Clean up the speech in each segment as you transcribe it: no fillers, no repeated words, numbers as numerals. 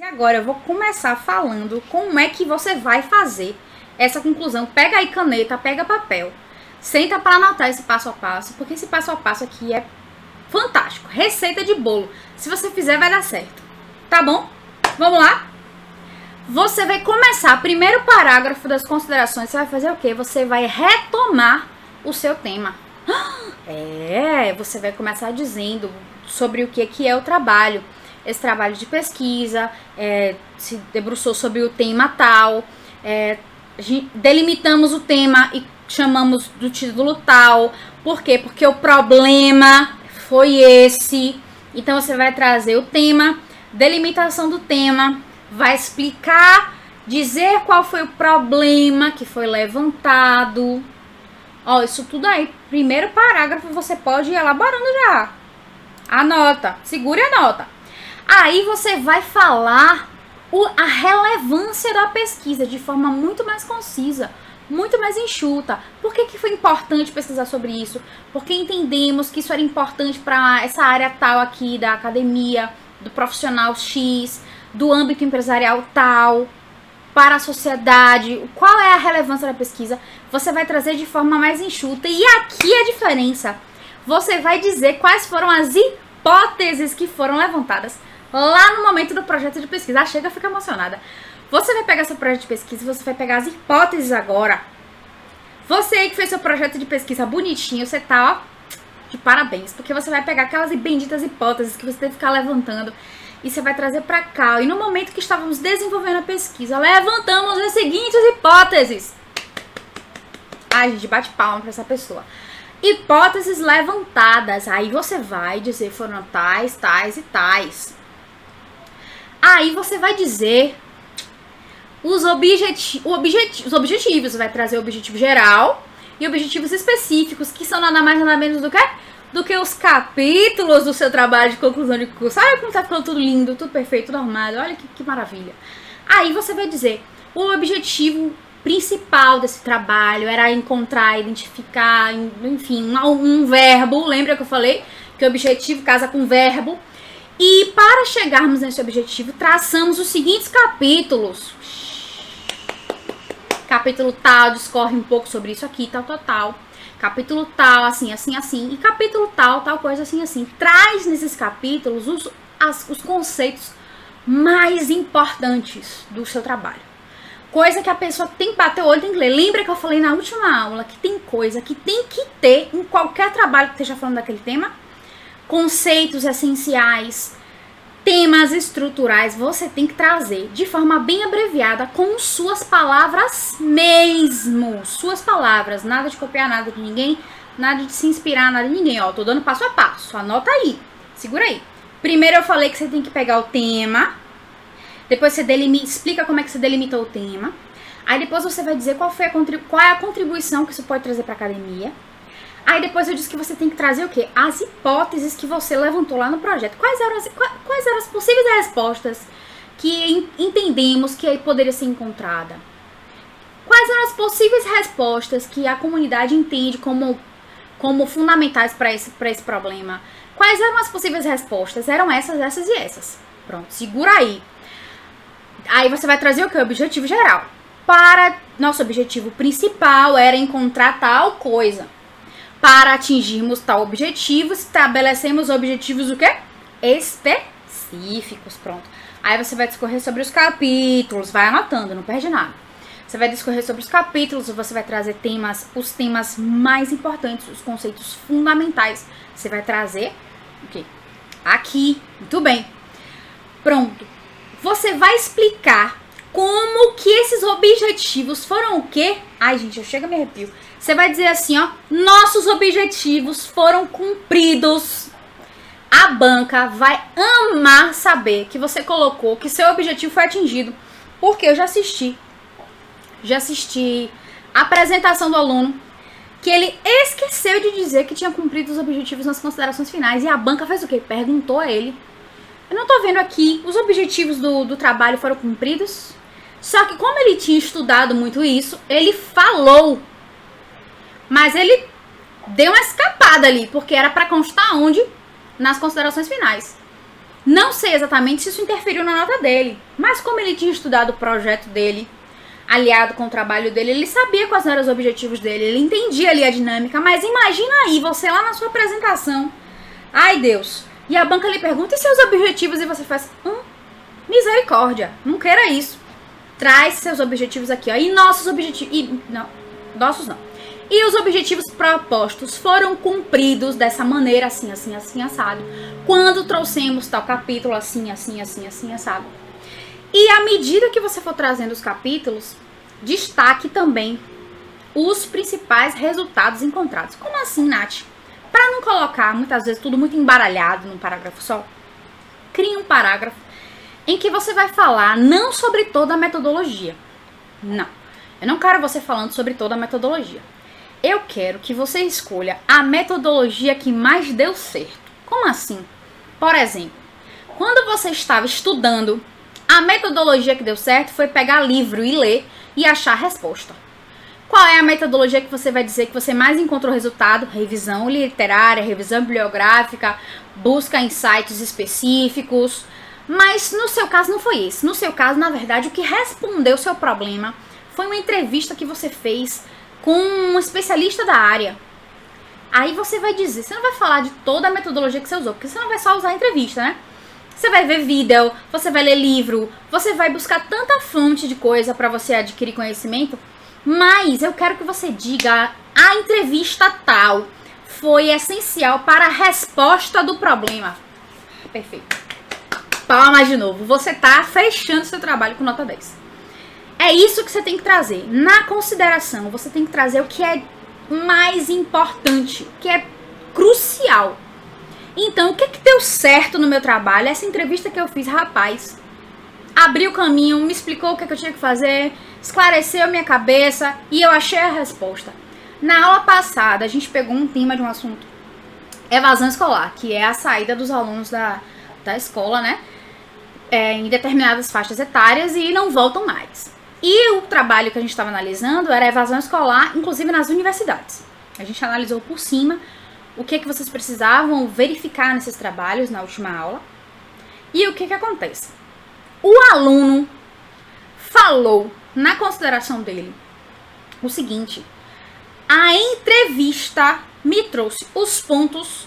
Agora eu vou começar falando como é que você vai fazer essa conclusão. Pega aí caneta, pega papel, senta para anotar esse passo a passo, porque esse passo a passo aqui é fantástico. Receita de bolo. Se você fizer, vai dar certo. Tá bom? Vamos lá? Você vai começar, primeiro parágrafo das considerações, você vai fazer o quê? Você vai retomar o seu tema. Você vai começar dizendo sobre o que é o trabalho. Esse trabalho de pesquisa se debruçou sobre o tema tal, delimitamos o tema e chamamos do título tal. Por quê? Porque o problema foi esse. Então você vai trazer o tema, delimitação do tema, vai explicar, dizer qual foi o problema que foi levantado. Ó, isso tudo aí, primeiro parágrafo, você pode ir elaborando já. Anota, segure a nota. Aí você vai falar a relevância da pesquisa de forma muito mais concisa, muito mais enxuta. Por que foi importante pesquisar sobre isso? Porque entendemos que isso era importante para essa área tal aqui da academia, do profissional X, do âmbito empresarial tal, para a sociedade. Qual é a relevância da pesquisa? Você vai trazer de forma mais enxuta. E aqui a diferença. Você vai dizer quais foram as hipóteses que foram levantadas lá no momento do projeto de pesquisa. Chega a ficar emocionada. Você vai pegar seu projeto de pesquisa, você vai pegar as hipóteses agora. Você aí que fez seu projeto de pesquisa bonitinho, você tá, ó, de parabéns. Porque você vai pegar aquelas benditas hipóteses que você teve que ficar levantando e você vai trazer pra cá. E no momento que estávamos desenvolvendo a pesquisa, levantamos as seguintes hipóteses. Ai, gente, bate palma pra essa pessoa. Hipóteses levantadas. Aí você vai dizer foram tais, tais e tais. Aí você vai dizer os objetivos. Você vai trazer o objetivo geral e objetivos específicos, que são nada mais nada menos do que os capítulos do seu trabalho de conclusão de curso. Olha como tá ficando tudo lindo, tudo perfeito, tudo arrumado. Olha que maravilha. Aí você vai dizer o objetivo principal desse trabalho era encontrar, identificar, enfim, um verbo. Lembra que eu falei que o objetivo casa com verbo? E para chegarmos nesse objetivo, traçamos os seguintes capítulos. Capítulo tal discorre um pouco sobre isso aqui, tal, tal, tal. Capítulo tal, assim, assim, assim. E capítulo tal, tal coisa, assim, assim. Traz nesses capítulos os conceitos mais importantes do seu trabalho. Coisa que a pessoa tem que bater o olho, tem que ler. Lembra que eu falei na última aula que tem coisa que tem que ter em qualquer trabalho que esteja falando daquele tema? Conceitos essenciais, temas estruturais, você tem que trazer de forma bem abreviada, com suas palavras mesmo. Suas palavras, nada de copiar nada de ninguém, nada de se inspirar nada de ninguém. Ó, tô dando passo a passo, anota aí, segura aí. Primeiro eu falei que você tem que pegar o tema, depois você explica como é que você delimitou o tema. Aí depois você vai dizer qual é a contribuição que isso pode trazer para a academia. Aí depois eu disse que você tem que trazer o quê? As hipóteses que você levantou lá no projeto. Quais eram as possíveis respostas que entendemos que aí poderia ser encontrada? Quais eram as possíveis respostas que a comunidade entende como fundamentais para esse problema? Quais eram as possíveis respostas? Eram essas, essas e essas. Pronto, segura aí. Aí você vai trazer o quê? O objetivo geral. Nosso objetivo principal era encontrar tal coisa. Para atingirmos tal objetivo, estabelecemos objetivos o quê? Específicos, pronto. Aí você vai discorrer sobre os capítulos, vai anotando, não perde nada. Você vai discorrer sobre os capítulos, você vai trazer os temas mais importantes, os conceitos fundamentais. Você vai trazer o quê? Aqui, muito bem. Pronto. Você vai explicar como que esses objetivos foram o quê? Ai, gente, eu chego a me arrepio. Você vai dizer assim, ó, nossos objetivos foram cumpridos. A banca vai amar saber que você colocou que seu objetivo foi atingido. Porque eu já assisti a apresentação do aluno, que ele esqueceu de dizer que tinha cumprido os objetivos nas considerações finais. E a banca fez o quê? Perguntou a ele. Eu não tô vendo aqui, os objetivos do trabalho foram cumpridos? Só que como ele tinha estudado muito isso, ele falou. Mas ele deu uma escapada ali, porque era para constar onde? Nas considerações finais. Não sei exatamente se isso interferiu na nota dele, mas como ele tinha estudado o projeto dele, aliado com o trabalho dele, ele sabia quais eram os objetivos dele, ele entendia ali a dinâmica, mas imagina aí, você lá na sua apresentação, ai Deus, e a banca lhe pergunta, e seus objetivos? E você faz, misericórdia, não queira isso. Traz seus objetivos aqui, ó, e nossos objetivos, nossos não. E os objetivos propostos foram cumpridos dessa maneira, assim, assim, assim, assado. Quando trouxemos tal capítulo, assim, assim, assim, assim, assado. E à medida que você for trazendo os capítulos, destaque também os principais resultados encontrados. Como assim, Nath? Para não colocar, muitas vezes, tudo muito embaralhado num parágrafo só, crie um parágrafo em que você vai falar não sobre toda a metodologia. Não. Eu não quero você falando sobre toda a metodologia. Eu quero que você escolha a metodologia que mais deu certo. Como assim? Por exemplo, quando você estava estudando, a metodologia que deu certo foi pegar livro e ler e achar a resposta. Qual é a metodologia que você vai dizer que você mais encontrou resultado? Revisão literária, revisão bibliográfica, busca em sites específicos. Mas no seu caso não foi esse. No seu caso, na verdade, o que respondeu o seu problema foi uma entrevista que você fez com um especialista da área. Aí você vai dizer, você não vai falar de toda a metodologia que você usou, porque você não vai só usar a entrevista, né? Você vai ver vídeo, você vai ler livro, você vai buscar tanta fonte de coisa para você adquirir conhecimento, mas eu quero que você diga, a entrevista tal foi essencial para a resposta do problema. Perfeito. Palmas de novo, você tá fechando seu trabalho com nota 10. É isso que você tem que trazer. Na consideração, você tem que trazer o que é mais importante, o que é crucial. Então, o que deu certo no meu trabalho? Essa entrevista que eu fiz, rapaz, abriu o caminho, me explicou o que eu tinha que fazer, esclareceu minha cabeça e eu achei a resposta. Na aula passada, a gente pegou um tema de um assunto, evasão escolar, que é a saída dos alunos da escola, né? Em determinadas faixas etárias e não voltam mais. E o trabalho que a gente estava analisando era a evasão escolar, inclusive nas universidades. A gente analisou por cima o que vocês precisavam verificar nesses trabalhos na última aula. E o que acontece? O aluno falou, na consideração dele, o seguinte: a entrevista me trouxe os pontos,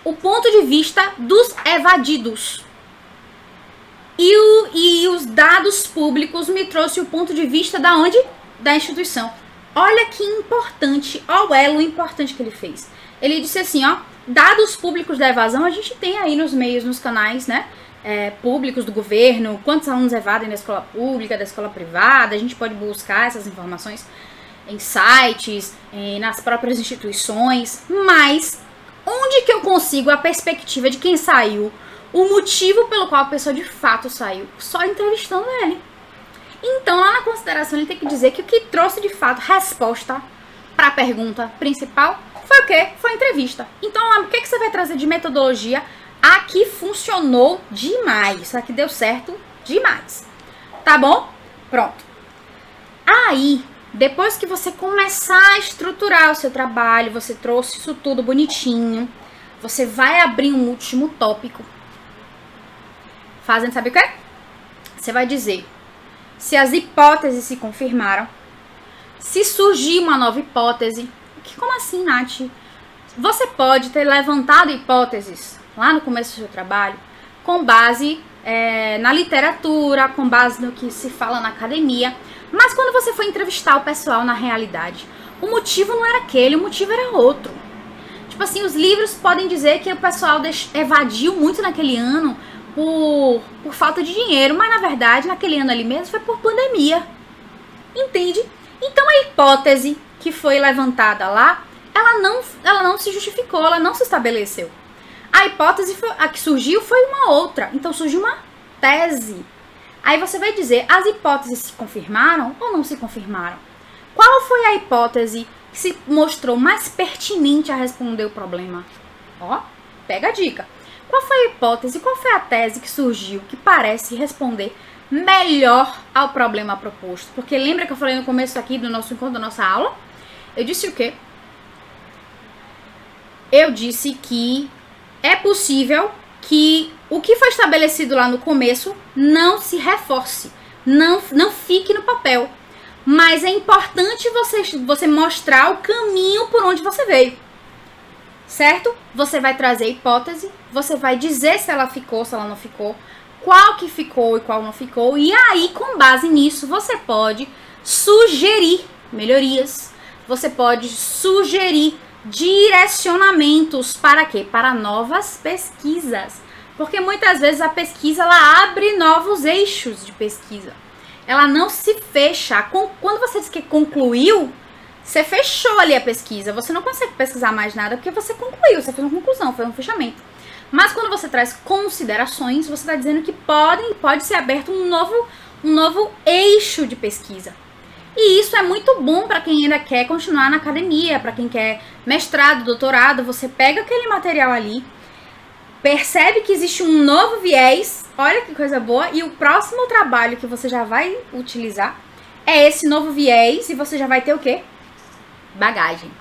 o ponto de vista dos evadidos. E os dados públicos me trouxe o ponto de vista da onde? Da instituição. Olha que importante, olha o elo importante que ele fez. Ele disse assim, ó, dados públicos da evasão a gente tem aí nos meios, nos canais, né, públicos do governo, quantos alunos evadem da escola pública, da escola privada, a gente pode buscar essas informações em sites, nas próprias instituições, mas onde que eu consigo a perspectiva de quem saiu? O motivo pelo qual a pessoa de fato saiu, só entrevistando ele. Então, lá na consideração, ele tem que dizer que o que trouxe de fato resposta para a pergunta principal foi o quê? Foi a entrevista. Então, o que você vai trazer de metodologia? Aqui funcionou demais, aqui deu certo demais. Tá bom? Pronto. Aí, depois que você começar a estruturar o seu trabalho, você trouxe isso tudo bonitinho, você vai abrir um último tópico. Fazendo, sabe o que é? Você vai dizer se as hipóteses se confirmaram, se surgir uma nova hipótese. Como assim, Nath? Você pode ter levantado hipóteses lá no começo do seu trabalho com base na literatura, com base no que se fala na academia, mas quando você for entrevistar o pessoal na realidade, o motivo não era aquele, o motivo era outro. Tipo assim, os livros podem dizer que o pessoal evadiu muito naquele ano por falta de dinheiro, mas na verdade naquele ano ali mesmo foi por pandemia, entende? Então a hipótese que foi levantada lá, ela não se justificou, ela não se estabeleceu. A hipótese a que surgiu foi uma outra, então surgiu uma tese. Aí você vai dizer, as hipóteses se confirmaram ou não se confirmaram? Qual foi a hipótese que se mostrou mais pertinente a responder o problema? Ó, pega a dica. Qual foi a hipótese, qual foi a tese que surgiu que parece responder melhor ao problema proposto? Porque lembra que eu falei no começo aqui do nosso encontro, da nossa aula? Eu disse o quê? Eu disse que é possível que o que foi estabelecido lá no começo não se reforce, não fique no papel. Mas é importante você mostrar o caminho por onde você veio, certo? Você vai trazer hipótese, você vai dizer se ela ficou, se ela não ficou, qual que ficou e qual não ficou, e aí, com base nisso, você pode sugerir melhorias, você pode sugerir direcionamentos para quê? Para novas pesquisas. Porque muitas vezes a pesquisa ela abre novos eixos de pesquisa. Ela não se fecha. Quando você diz que concluiu, você fechou ali a pesquisa. Você não consegue pesquisar mais nada porque você concluiu, você fez uma conclusão, foi um fechamento. Mas quando você traz considerações, você está dizendo que pode ser aberto um novo eixo de pesquisa. E isso é muito bom para quem ainda quer continuar na academia, para quem quer mestrado, doutorado. Você pega aquele material ali, percebe que existe um novo viés, olha que coisa boa, e o próximo trabalho que você já vai utilizar é esse novo viés e você já vai ter o quê? Bagagem.